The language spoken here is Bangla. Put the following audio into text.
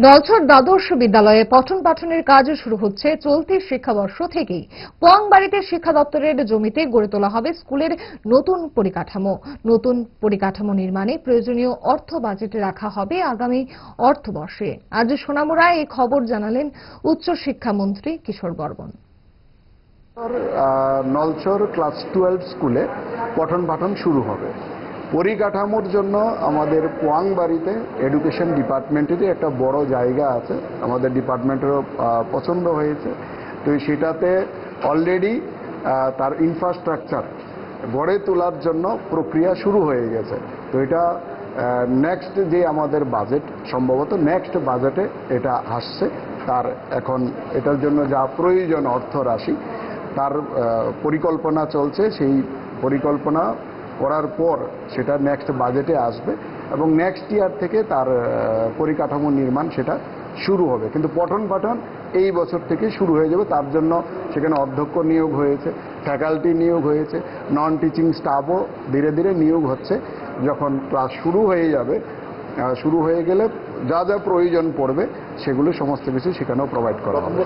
নলছড় দ্বাদশ বিদ্যালয়ে পঠন পাঠনের কাজ শুরু হচ্ছে চলতি শিক্ষাবর্ষ থেকেই। পোয়াংবাড়িতে শিক্ষা দপ্তরের জমিতে গড়ে তোলা হবে স্কুলের নতুন পরিকাঠামো। নতুন পরিকাঠামো নির্মাণে প্রয়োজনীয় অর্থ বাজেটে রাখা হবে আগামী অর্থবর্ষে। আজ সোনামুড়ায় এই খবর জানালেন উচ্চশিক্ষামন্ত্রী কিশোর বর্মন। নলছড় ক্লাস 12 স্কুলে পঠন পাঠন শুরু হবে। পরিকাঠামোর জন্য আমাদের পোয়াংবাড়িতে এডুকেশন ডিপার্টমেন্টেরই একটা বড় জায়গা আছে, আমাদের ডিপার্টমেন্টেরও পছন্দ হয়েছে। তো সেটাতে অলরেডি তার ইনফ্রাস্ট্রাকচার গড়ে তোলার জন্য প্রক্রিয়া শুরু হয়ে গেছে। তো এটা নেক্সট যে আমাদের বাজেট, সম্ভবত নেক্সট বাজেটে এটা আসছে। তার এখন এটার জন্য যা প্রয়োজন অর্থ রাশি তার পরিকল্পনা চলছে। সেই পরিকল্পনা করার পর সেটা নেক্সট বাজেটে আসবে এবং নেক্সট ইয়ার থেকে তার পরিকাঠামো নির্মাণ সেটা শুরু হবে। কিন্তু পঠন পাঠন এই বছর থেকে শুরু হয়ে যাবে। তার জন্য সেখানে অধ্যক্ষ নিয়োগ হয়েছে, ফ্যাকাল্টি নিয়োগ হয়েছে, নন টিচিং স্টাফও ধীরে ধীরে নিয়োগ হচ্ছে। যখন ক্লাস শুরু হয়ে যাবে, শুরু হয়ে গেলে যা যা প্রয়োজন পড়বে সেগুলো সমস্ত কিছু সেখানেও প্রোভাইড করা হবে।